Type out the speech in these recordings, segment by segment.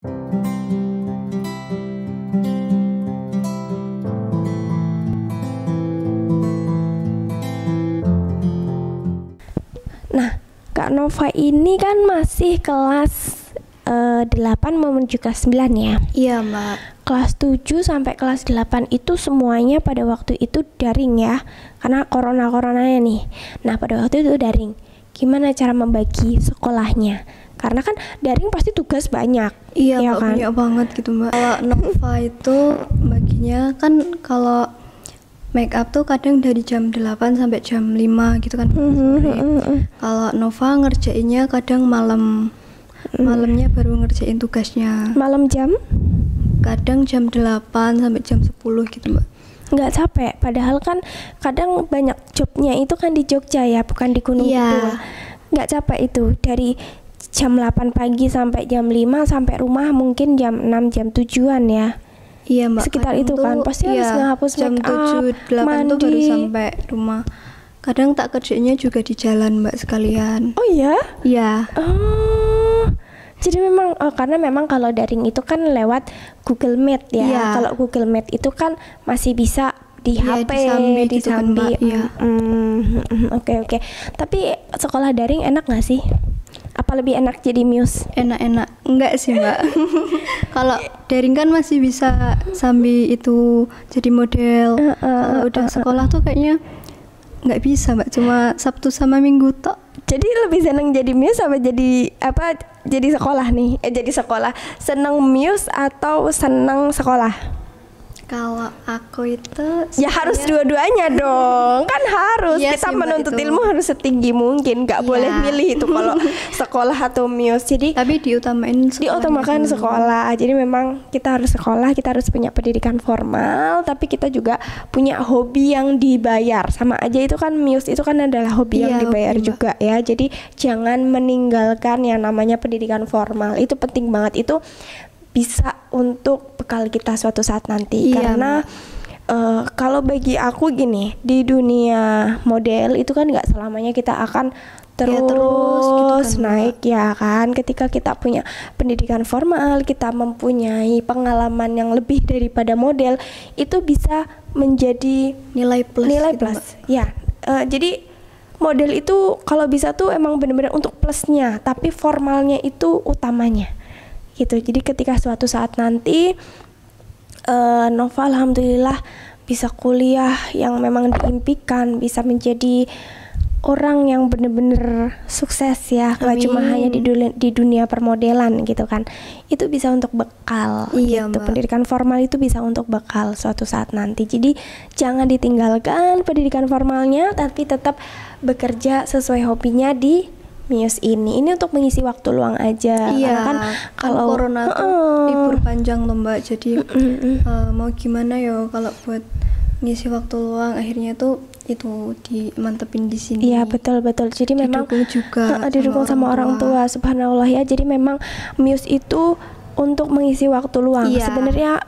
Nah, Kak Nova ini kan masih kelas 8 menuju kelas 9 ya? Iya, Mbak. Kelas 7 sampai kelas 8 itu semuanya pada waktu itu daring ya, karena coronanya nih. Nah, pada waktu itu daring. Gimana cara membagi sekolahnya? Karena kan daring pasti tugas banyak. Iya, ya Mbak, kan? banyak banget gitu, Mbak. Kalau Nova itu baginya kan kalau make up tuh kadang dari jam 8 sampai jam 5 gitu kan sore. Kalau Nova ngerjainnya kadang malamnya baru ngerjain tugasnya. Malam jam? Kadang jam 8 sampai jam 10 gitu, Mbak. Nggak capek, padahal kan kadang banyak jobnya itu kan di Jogja ya, bukan di Gunung Kidul. Nggak capek itu, dari jam 8 pagi sampai jam 5 sampai rumah mungkin jam 6, jam 7-an ya. Iya, Mbak. Sekitar itu kan, pasti harus ngehapus jam make up, 7, 8 tuh baru sampai rumah. Kadang tak kerjanya juga di jalan, Mbak, sekalian. Oh iya? Iya. Oh, jadi memang karena memang kalau daring itu kan lewat Google Meet ya. Iya. Kalau Google Meet itu kan masih bisa di Iya, HP, disambi gitu kan, Mbak. Iya. Oke. Tapi sekolah daring enak nggak sih? Apa lebih enak jadi Muse? Enak-enak. Enggak sih, Mbak. Kalau daring kan masih bisa sambil itu jadi model. Kalau udah sekolah tuh kayaknya nggak bisa, Mbak. Cuma Sabtu sama Minggu tok. Jadi lebih seneng jadi Muse apa jadi sekolah nih? Jadi sekolah. Seneng Muse atau seneng sekolah? Kalau aku itu Ya harus dua-duanya dong. Kan harus. Iya Kita sih, Mbak, menuntut itu. ilmu harus setinggi mungkin. Gak Iya. boleh milih itu kalau sekolah atau Muse. Jadi tapi diutamain sekolahnya diutamakan dulu. sekolah. Jadi memang kita harus sekolah, kita harus punya pendidikan formal, tapi kita juga punya hobi yang dibayar. Sama aja itu kan Muse itu kan adalah hobi yang Iya, dibayar hobi, Mbak. juga ya. Jadi jangan meninggalkan yang namanya pendidikan formal. Itu penting banget. Itu bisa untuk bekal kita suatu saat nanti. Iya, Karena kalau bagi aku gini, di dunia model itu kan nggak selamanya kita akan terus gitu kan, naik ya kan. Ketika kita punya pendidikan formal, kita mempunyai pengalaman yang lebih daripada model, itu bisa menjadi nilai plus nilai gitu, plus. Mbak. Ya, jadi model itu kalau bisa tuh emang benar-benar untuk plusnya, tapi formalnya itu utamanya. Gitu. Jadi ketika suatu saat nanti Nova alhamdulillah bisa kuliah yang memang diimpikan, bisa menjadi orang yang benar-benar sukses ya, nggak cuma hanya di dunia permodelan gitu kan. Itu bisa untuk bekal Iya, gitu. Mbak. Pendidikan formal itu bisa untuk bekal suatu saat nanti. Jadi jangan ditinggalkan pendidikan formalnya, tapi tetap bekerja sesuai hobinya di Muse ini untuk mengisi waktu luang aja. Iya, Karena kan kalau corona tuh libur panjang loh, Mbak. Jadi mau gimana ya kalau buat ngisi waktu luang, akhirnya tuh itu dimantepin di sini. Iya, betul. Jadi memang Didukung juga didukung sama orang tua. Subhanallah ya. Jadi memang Muse itu untuk mengisi waktu luang. Iya. Sebenarnya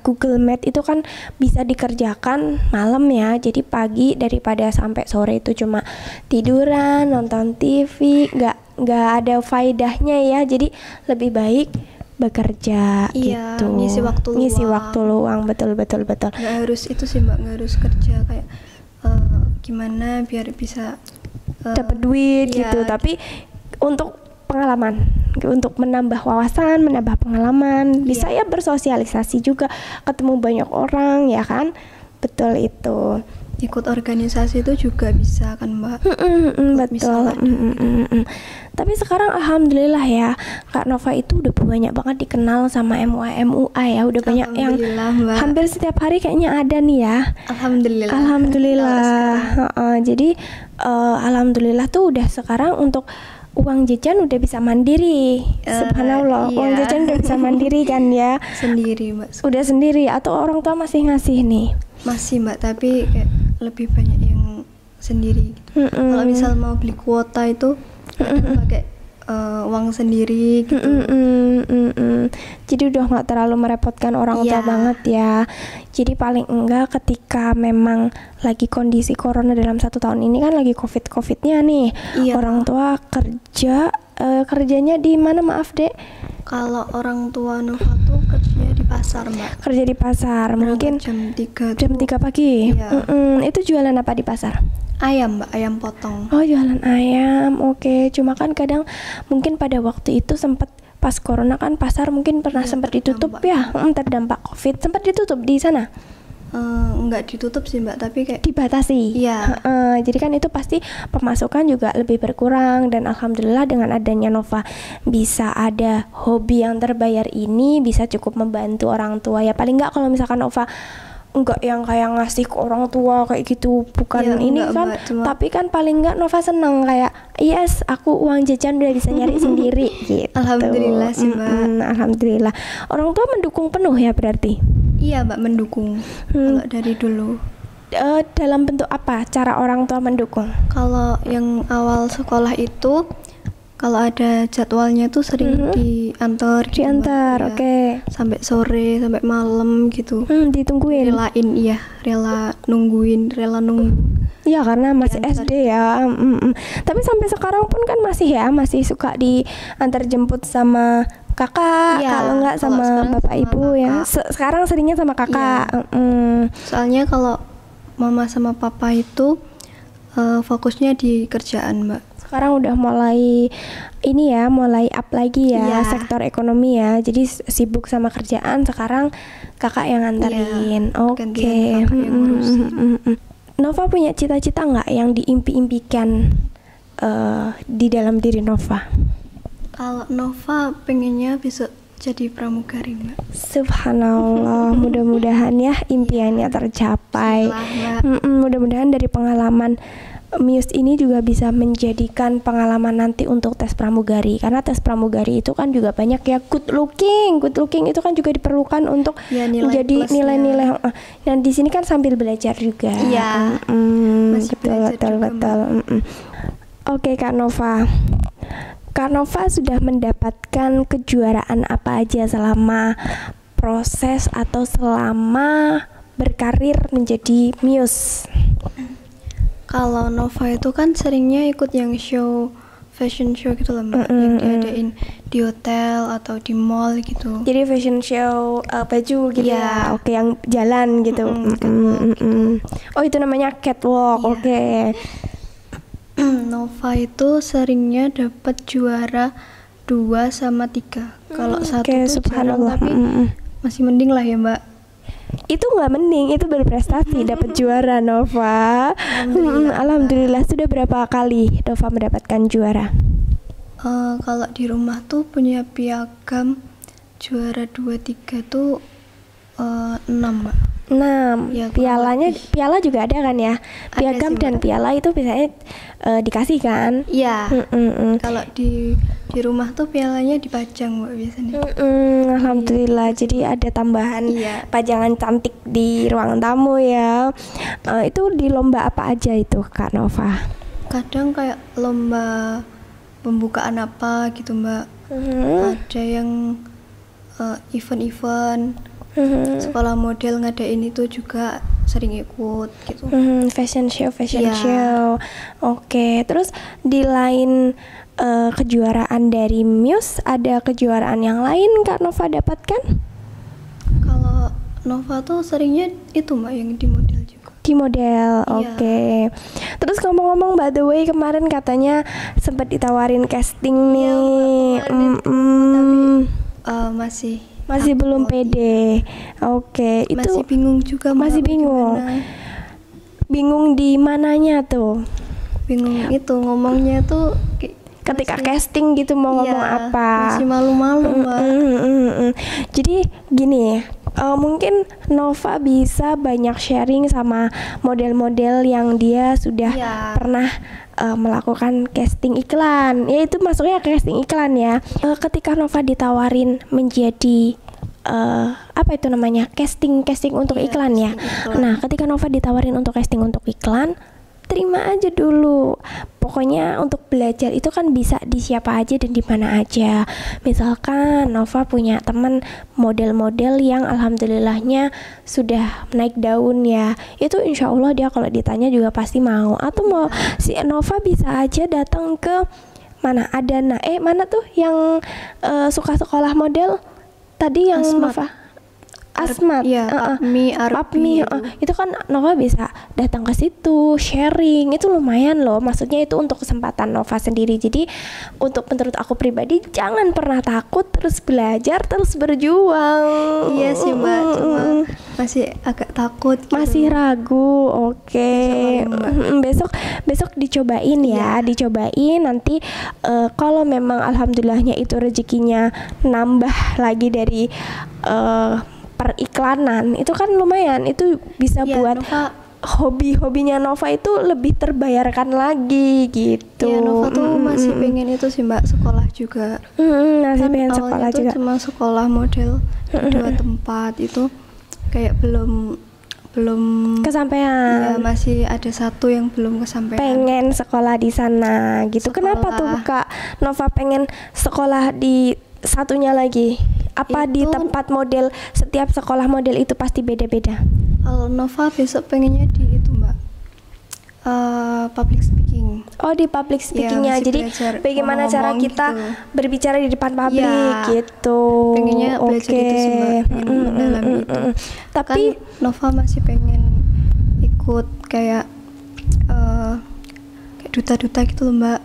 Google Meet itu kan bisa dikerjakan malam ya. Jadi pagi daripada sampai sore itu cuma tiduran, nonton TV, nggak ada faedahnya ya. Jadi lebih baik bekerja Iya, gitu. ngisi waktu luang. Betul. Nggak harus itu sih, Mbak, nggak harus kerja kayak gimana biar bisa dapat duit iya, gitu, tapi untuk pengalaman, untuk menambah wawasan, menambah pengalaman, bisa ya bersosialisasi juga, ketemu banyak orang ya kan. Betul itu. ikut organisasi itu juga bisa kan, Mbak. Betul. Tapi sekarang alhamdulillah ya, Kak Nova itu udah banyak banget dikenal sama MUA ya, udah banyak yang Mbak. hampir setiap hari kayaknya ada nih ya. Alhamdulillah. Jadi alhamdulillah tuh udah sekarang untuk uang jajan udah bisa mandiri. Subhanallah, iya. uang jajan udah bisa mandiri kan ya. Sendiri, Mbak. Udah sendiri atau orang tua masih ngasih nih? Masih, Mbak, tapi kayak lebih banyak yang sendiri gitu. Kalau misal mau beli kuota itu pakai uang sendiri gitu. Jadi udah nggak terlalu merepotkan orang tua banget ya. Jadi paling enggak ketika memang lagi kondisi corona dalam 1 tahun ini kan lagi covidnya nih, Iya. orang tua kerja kerjanya di mana, maaf Dek? Kalau orang tua Nova tuh kerja di pasar, Mbak. Kerja di pasar, mungkin jam 3 jam 3 pagi. Iya. Itu jualan apa di pasar? Ayam, Mbak, ayam potong. Oh, jualan ayam. Oke, cuma kan kadang mungkin pada waktu itu sempat pas corona kan pasar mungkin pernah sempat ditutup ya, terdampak Covid. Sempat ditutup di sana? Enggak ditutup sih, Mbak, tapi kayak dibatasi. Iya. Jadi kan itu pasti pemasukan juga lebih berkurang, dan alhamdulillah dengan adanya Nova bisa ada hobi yang terbayar ini bisa cukup membantu orang tua ya. Paling enggak kalau misalkan Nova enggak yang kayak ngasih ke orang tua kayak gitu, bukan ya, ini enggak, kan, Mbak, tapi kan paling enggak Nova seneng kayak yes, aku uang jajan udah bisa nyari sendiri gitu. Alhamdulillah sih, Mbak. Alhamdulillah. Orang tua mendukung penuh ya berarti? Iya, Mbak, mendukung. Kalau dari dulu. Dalam bentuk apa cara orang tua mendukung? Kalau yang awal sekolah itu, kalau ada jadwalnya tuh sering diantar gitu, diantar, Mbak. oke. Sampai sore, sampai malam gitu. Ditungguin. Rela nunggu. Iya, karena masih Diantar. SD ya. Tapi sampai sekarang pun kan masih suka diantar jemput sama kakak, Iya, kalau enggak kalau sama sekarang bapak sama ibu ya. kakak. Sekarang seringnya sama kakak. Soalnya kalau mama sama papa itu fokusnya di kerjaan, Mbak. Sekarang udah mulai ini ya, mulai up lagi ya, Iya. sektor ekonomi ya. Jadi sibuk sama kerjaan, sekarang kakak yang nganterin. Oke. gantian kakak yang ngurusin. Nova punya cita-cita nggak yang diimpi-impikan di dalam diri Nova? Kalau Nova pengennya bisa jadi pramugari, Mbak. Subhanallah, mudah-mudahan ya impiannya tercapai. Bismillah, Mbak. Mudah-mudahan dari pengalaman Muse ini juga bisa menjadikan pengalaman nanti untuk tes pramugari, karena tes pramugari itu kan juga banyak ya good looking itu kan juga diperlukan untuk Ya, nilai menjadi plusnya. nilai-nilai. Dan di sini kan sambil belajar juga. Iya, masih belajar juga, Oke, Kak Nova. Kak Nova sudah mendapatkan kejuaraan apa aja selama proses atau selama berkarir menjadi Muse? Kalau Nova itu kan seringnya ikut yang fashion show gitu loh, Mbak, yang diadain di hotel atau di mall gitu. Jadi fashion show baju gitu ya. Iya. Oke, yang jalan gitu. Oh, itu namanya catwalk. Iya. Oke. Nova itu seringnya dapat juara 2 sama 3. Kalau satu Oke, tuh jarang, subhanallah. tapi masih mending lah ya, Mbak. Itu nggak mending, itu berprestasi dapat juara Nova. Alhamdulillah. Sudah berapa kali Nova mendapatkan juara? Kalau di rumah tuh punya piagam juara 2, 3 tuh 6, Mbak. 6. Ya, Piala juga ada kan ya? Piagam sih, dan Mbak. piala itu biasanya dikasih kan? Iya. Mm-mm. Kalau di rumah tuh pialanya dipajang, Mbak, biasanya. Alhamdulillah, jadi ada tambahan Iya. pajangan cantik di ruang tamu ya. Itu di lomba apa aja itu, Kak Nova? Kadang kayak lomba pembukaan apa gitu, Mbak. Ada yang event-event sekolah model ngadain itu juga sering ikut gitu. Fashion show. Iya. Oke, terus di lain kejuaraan dari Muse, ada kejuaraan yang lain Kak Nova dapatkan? Kalau Nova tuh seringnya itu, Mbak, yang di model juga. Di model, Iya. oke. Terus ngomong-ngomong, by the way, kemarin katanya sempat ditawarin casting nih. Masih belum pede. Oke, itu Masih bingung juga, Mbak, masih bingung. gimana. Bingung di mananya tuh? Bingung itu ngomongnya tuh Ketika casting gitu mau ngomong apa? Masih malu-malu, Mbak. Jadi gini, mungkin Nova bisa banyak sharing sama model-model yang dia sudah Iya. pernah melakukan casting iklan. Ya itu masuknya casting iklan ya. Ketika Nova ditawarin menjadi apa itu namanya, casting untuk Iya, iklan ya. casting iklan. Nah, ketika Nova ditawarin untuk casting untuk iklan, terima aja dulu. Pokoknya untuk belajar itu kan bisa di siapa aja dan di mana aja. Misalkan Nova punya teman model-model yang alhamdulillahnya sudah naik daun ya, itu insya Allah dia kalau ditanya juga pasti mau. Atau mau si Nova bisa aja datang ke mana Adana, mana tuh yang suka sekolah model tadi yang Asmat. Nova Asmat, Iya, Papmi, itu kan Nova bisa datang ke situ sharing, itu lumayan loh. Maksudnya itu untuk kesempatan Nova sendiri. Jadi menurut aku pribadi jangan pernah takut, terus belajar, terus berjuang. Iya sih Mbak, cuma masih agak takut gitu. Masih ragu, oke. Besok dicobain ya, dicobain nanti kalau memang alhamdulillahnya itu rezekinya nambah lagi dari periklanan, itu kan lumayan, itu bisa buat Nova, hobi-hobinya Nova itu lebih terbayarkan lagi gitu. Iya, Nova tuh masih pengen itu sih Mbak, sekolah juga. Masih pengen awalnya sekolah tuh juga. cuma sekolah model di 2 tempat itu kayak belum Kesampaian. ya, masih ada satu yang belum kesampaian. Pengen sekolah di sana gitu. Kenapa tuh Kak Nova pengen sekolah di satunya lagi? Apa di tempat model, setiap sekolah model itu pasti beda-beda? Kalau Nova besok pengennya di itu Mbak, public speaking. Oh, di public speakingnya. Jadi bagaimana cara kita gitu berbicara di depan publik gitu. Pengennya belajar itu sih Mbak, mendalami itu. Tapi kan Nova masih pengen ikut kayak duta-duta gitu loh Mbak.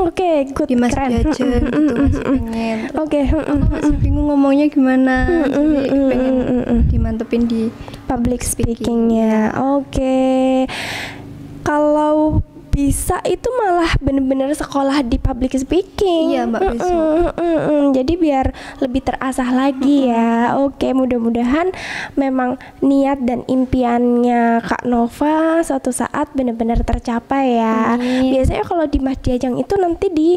Oke, good, di Mas keren. Jajan gitu masih pengen. Oke. Aku masih bingung ngomongnya gimana. Jadi pengen dimantepin di public speakingnya. Oke. Kalau bisa itu malah bener-bener sekolah di public speaking. Iya Mbak, besok. Jadi biar lebih terasah lagi ya. Oke, mudah-mudahan memang niat dan impiannya Kak Nova suatu saat benar-benar tercapai ya. Biasanya kalau di Mas Jajang itu nanti di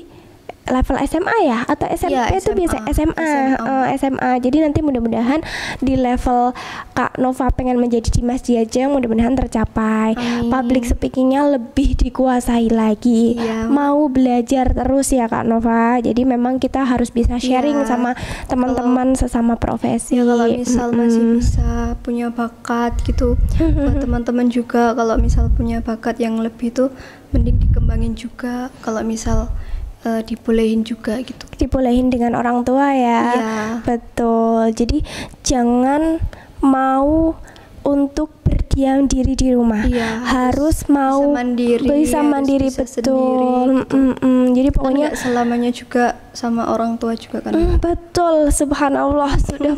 level SMA ya atau SMP ya, itu biasa SMA. Jadi nanti mudah-mudahan di level Kak Nova pengen menjadi Dimas Jajang mudah-mudahan tercapai. Public speakingnya lebih dikuasai lagi. Mau belajar terus ya Kak Nova. Jadi memang kita harus bisa sharing sama teman-teman sesama profesi. Ya kalau misal masih bisa punya bakat gitu buat teman-teman juga, kalau misal punya bakat yang lebih tuh mending dikembangin juga. Kalau misal dibolehin juga gitu. Dibolehin dengan orang tua ya. Betul. Jadi jangan mau untuk berdiam diri di rumah. Harus mau bisa mandiri betul. Jadi pokoknya kan selamanya juga sama orang tua juga kan. Betul. Subhanallah sudah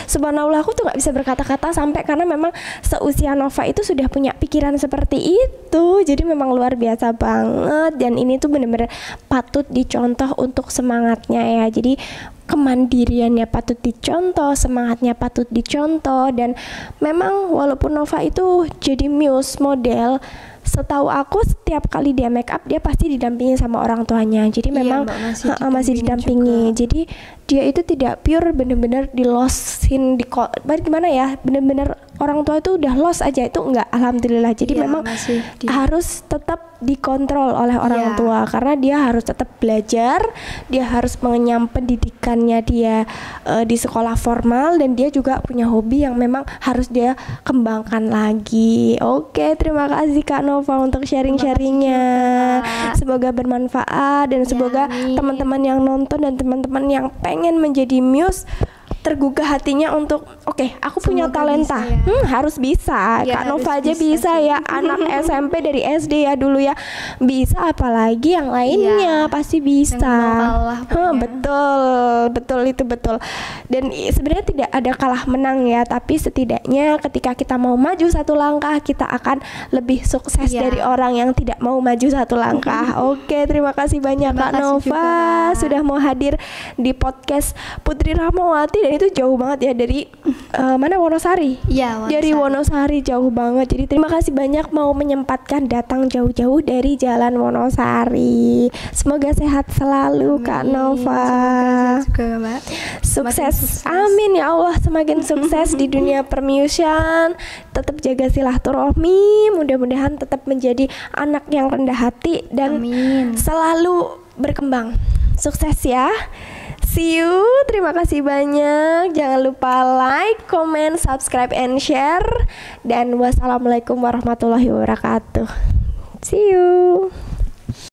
subhanallah aku tuh nggak bisa berkata-kata sampai karena memang seusia Nova itu sudah punya pikiran seperti itu. Jadi memang luar biasa banget dan ini tuh benar-benar patut dicontoh untuk semangatnya ya. Jadi kemandiriannya patut dicontoh, semangatnya patut dicontoh, dan memang walaupun Nova itu jadi muse model, setahu aku setiap kali dia make up dia pasti didampingi sama orang tuanya. Jadi memang masih didampingi. Jadi dia itu tidak pure bener-bener di lossin gimana ya, bener-bener orang tua itu udah lost aja, itu enggak, alhamdulillah. Jadi memang harus tetap dikontrol oleh orang tua karena dia harus tetap belajar, dia harus mengenyam pendidikannya dia di sekolah formal, dan dia juga punya hobi yang memang harus dia kembangkan lagi. Oke, terima kasih Kak Nova untuk sharing-sharingnya. Semoga bermanfaat dan semoga teman-teman yang nonton dan teman-teman yang pengen menjadi muse tergugah hatinya untuk aku punya talenta, harus bisa. Kak Nova aja bisa ya, anak SMP dari SD ya dulu ya bisa, apalagi yang lainnya pasti bisa. Betul itu betul. Dan sebenarnya tidak ada kalah menang ya, tapi setidaknya ketika kita mau maju satu langkah kita akan lebih sukses dari orang yang tidak mau maju satu langkah. Oke, terima kasih banyak Kak Nova sudah mau hadir di podcast Putri Rahmawati, dan itu jauh banget ya dari mana, Wonosari? Wonosari. Dari Wonosari jauh banget. Jadi terima kasih banyak mau menyempatkan datang jauh-jauh dari Jalan Wonosari. Semoga sehat selalu Kak Nova. Semoga juga Mbak. Sukses. Amin ya Allah, semakin sukses di dunia permusikan. Tetap jaga silaturahmi. Mudah-mudahan tetap menjadi anak yang rendah hati dan selalu berkembang. Sukses ya. See you, terima kasih banyak. Jangan lupa like, comment, subscribe, and share. Dan wassalamualaikum warahmatullahi wabarakatuh. See you.